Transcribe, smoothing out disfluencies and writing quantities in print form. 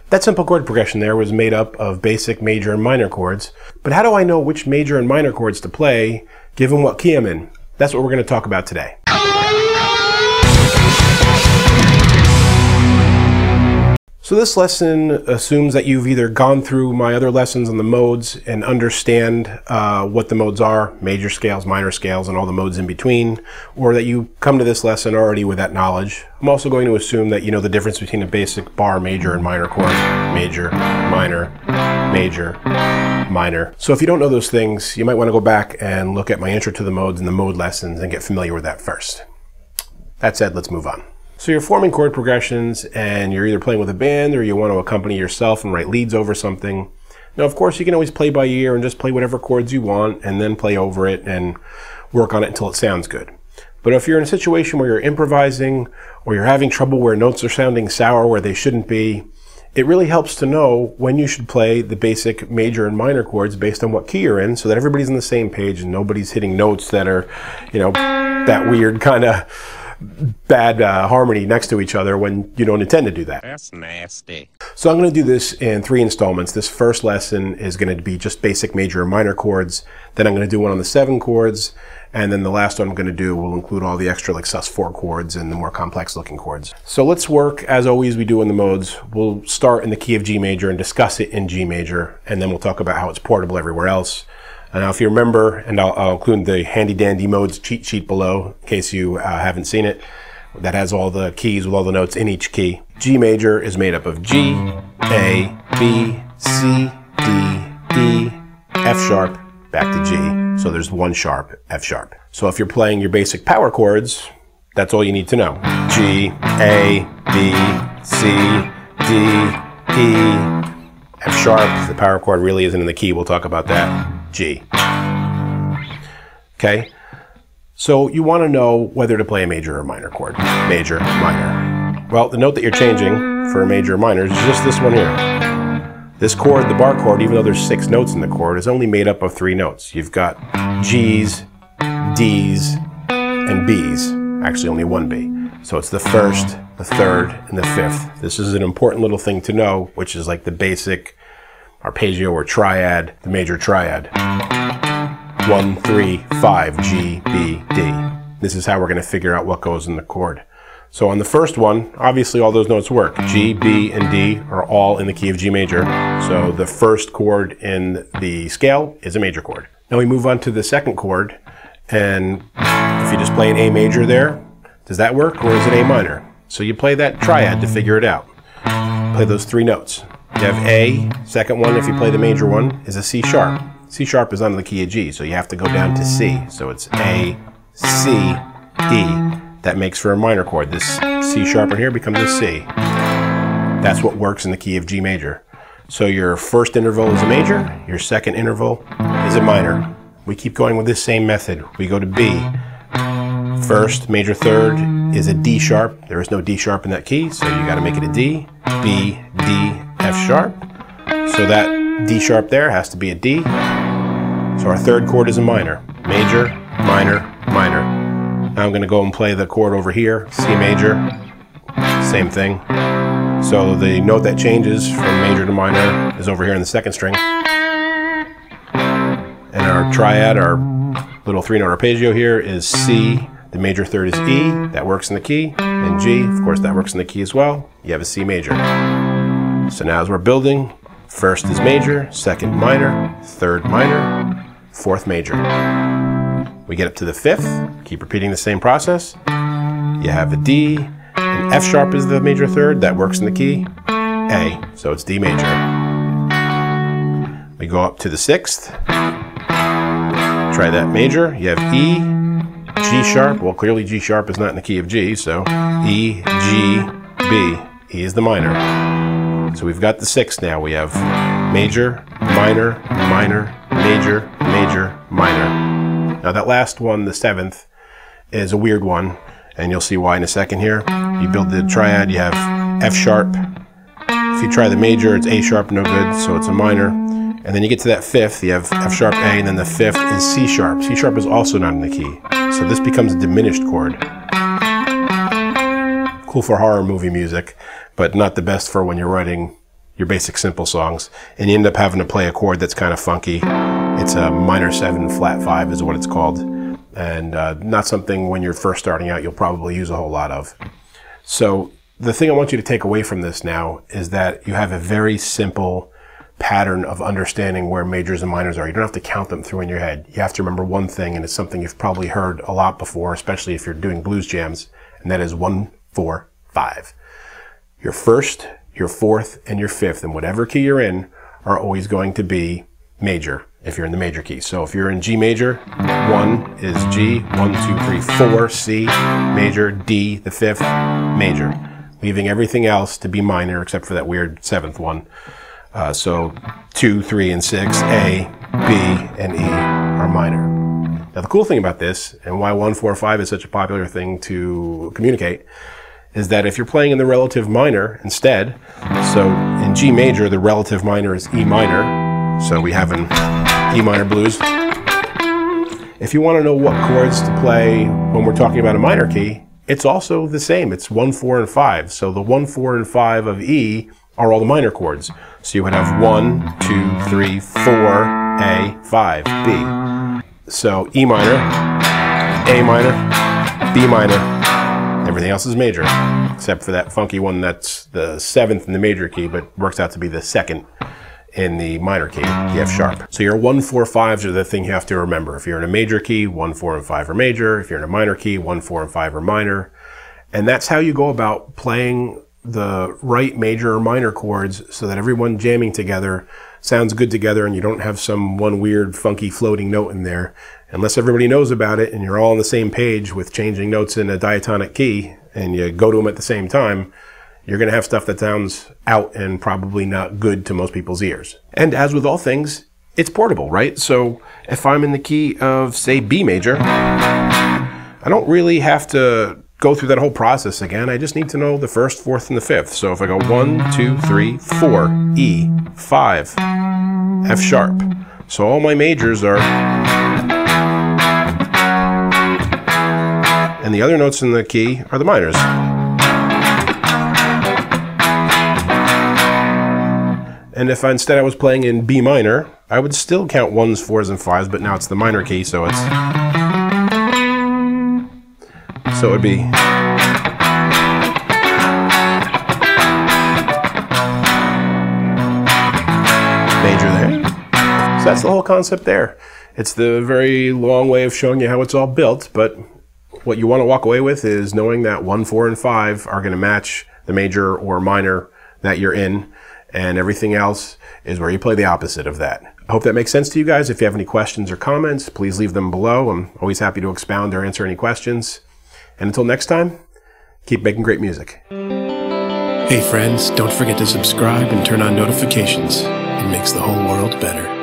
That simple chord progression there was made up of basic major and minor chords. But how do I know which major and minor chords to play, given what key I'm in? That's what we're going to talk about today. So this lesson assumes that you've either gone through my other lessons on the modes and understand what the modes are, major scales, minor scales, and all the modes in between, or that you come to this lesson already with that knowledge. I'm also going to assume that you know the difference between a basic bar major and minor chord. Major, minor, major, minor. So if you don't know those things, you might want to go back and look at my intro to the modes and the mode lessons and get familiar with that first. That said, let's move on. So you're forming chord progressions and you're either playing with a band or you want to accompany yourself and write leads over something. Now, of course, you can always play by ear and just play whatever chords you want and then play over it and work on it until it sounds good. But if you're in a situation where you're improvising or you're having trouble where notes are sounding sour where they shouldn't be, it really helps to know when you should play the basic major and minor chords based on what key you're in so that everybody's on the same page and nobody's hitting notes that are, you know, that weird kind of bad harmony next to each other when you don't intend to do that. That's nasty. So I'm going to do this in 3 installments. This first lesson is going to be just basic major and minor chords. Then I'm going to do one on the 7 chords. And then the last one I'm going to do will include all the extra like sus4 chords and the more complex looking chords. So let's work as always we do in the modes. We'll start in the key of G major and discuss it in G major. And then we'll talk about how it's portable everywhere else. Now, if you remember, and I'll include the handy-dandy modes cheat sheet below in case you haven't seen it, that has all the keys with all the notes in each key. G major is made up of G, A, B, C, D, E, F sharp, back to G. So there's 1 sharp, F sharp. So if you're playing your basic power chords, that's all you need to know. G, A, B, C, D, E, F sharp. The power chord really isn't in the key. We'll talk about that. G. Okay, so you want to know whether to play a major or minor chord. Major, minor. Well, the note that you're changing for a major or minor is just this one here. This chord, the bar chord, even though there's 6 notes in the chord, is only made up of 3 notes. You've got G's, D's, and B's. Actually, only 1 B. So it's the 1st, the 3rd, and the 5th. This is an important little thing to know, which is like the basic arpeggio or triad, the major triad. 1, 3, 5, G, B, D. This is how we're going to figure out what goes in the chord. So on the first one, obviously all those notes work. G, B, and D are all in the key of G major. So the first chord in the scale is a major chord. Now we move on to the second chord, and if you just play an A major there, does that work or is it A minor? So you play that triad to figure it out. Play those 3 notes. You have A, second one, if you play the major one, is a C sharp. C sharp is on the key of G, so you have to go down to C. So it's A, C, E. That makes for a minor chord. This C sharp in here becomes a C. That's what works in the key of G major. So your first interval is a major, your second interval is a minor. We keep going with this same method. We go to B. First, major third is a D sharp. There is no D sharp in that key, so you got to make it a D. B, D, F sharp. So that D sharp there has to be a D. So our third chord is a minor. Major, minor, minor. Now I'm going to go and play the chord over here, C major. Same thing. So the note that changes from major to minor is over here in the second string. And our triad, our little 3-note arpeggio here is C. The major third is E. That works in the key. And G, of course, that works in the key as well. You have a C major. So now as we're building, first is major, second minor, third minor, fourth major. We get up to the 5th, keep repeating the same process. You have a D, and F sharp is the major third, that works in the key, A, so it's D major. We go up to the 6th, try that major, you have E, G sharp, well clearly G sharp is not in the key of G, so E, G, B, E is the minor. So we've got the 6th now, we have major, minor, minor, major, major, minor. Now that last one, the 7th, is a weird one, and you'll see why in a second here. You build the triad, you have F sharp. If you try the major, it's A sharp, no good, so it's a minor. And then you get to that 5th, you have F sharp A, and then the 5th is C sharp. C sharp is also not in the key. So this becomes a diminished chord. Cool for horror movie music, but not the best for when you're writing, your basic simple songs, and you end up having to play a chord that's kind of funky. It's a minor 7 flat 5 is what it's called, and not something when you're first starting out you'll probably use a whole lot of. So the thing I want you to take away from this now is that you have a very simple pattern of understanding where majors and minors are. You don't have to count them through in your head. You have to remember one thing, and it's something you've probably heard a lot before, especially if you're doing blues jams, and that is 1, 4, 5. Your first, your fourth, and your fifth, and whatever key you're in, are always going to be major if you're in the major key. So if you're in G major, 1 is G, 1, 2, 3, 4, C, major, D, the fifth, major. Leaving everything else to be minor except for that weird 7th one. So 2, 3, and 6, A, B, and E are minor. Now the cool thing about this, and why 1, 4, 5 is such a popular thing to communicate, is that if you're playing in the relative minor instead, so in G major the relative minor is E minor, so we have an E minor blues. If you want to know what chords to play when we're talking about a minor key, it's also the same. It's 1, 4, and 5. So the 1, 4, and 5 of E are all the minor chords. So you would have 1, 2, 3, 4, A, 5, B. So E minor, A minor, B minor, everything else is major, except for that funky one that's the 7th in the major key, but works out to be the 2nd in the minor key, the F sharp. So your 1, 4, 5s are the thing you have to remember. If you're in a major key, 1, 4, and 5 are major. If you're in a minor key, 1, 4, and 5 are minor. And that's how you go about playing the right major or minor chords so that everyone jamming together sounds good together and you don't have some one weird funky floating note in there. Unless everybody knows about it and you're all on the same page with changing notes in a diatonic key and you go to them at the same time, you're going to have stuff that sounds out and probably not good to most people's ears. And as with all things, it's portable, right? So if I'm in the key of, say, B major, I don't really have to go through that whole process again. I just need to know the first, fourth, and the fifth. So if I go 1, 2, 3, 4, E, 5, F sharp. So all my majors are, and the other notes in the key are the minors. And if instead I was playing in B minor, I would still count 1s, 4s, and 5s, but now it's the minor key, so it would be major there. So that's the whole concept there. It's the very long way of showing you how it's all built, but what you want to walk away with is knowing that 1, 4, and 5 are going to match the major or minor that you're in, and everything else is where you play the opposite of that. I hope that makes sense to you guys. If you have any questions or comments, please leave them below. I'm always happy to expound or answer any questions. And until next time, keep making great music. Hey friends, don't forget to subscribe and turn on notifications. It makes the whole world better.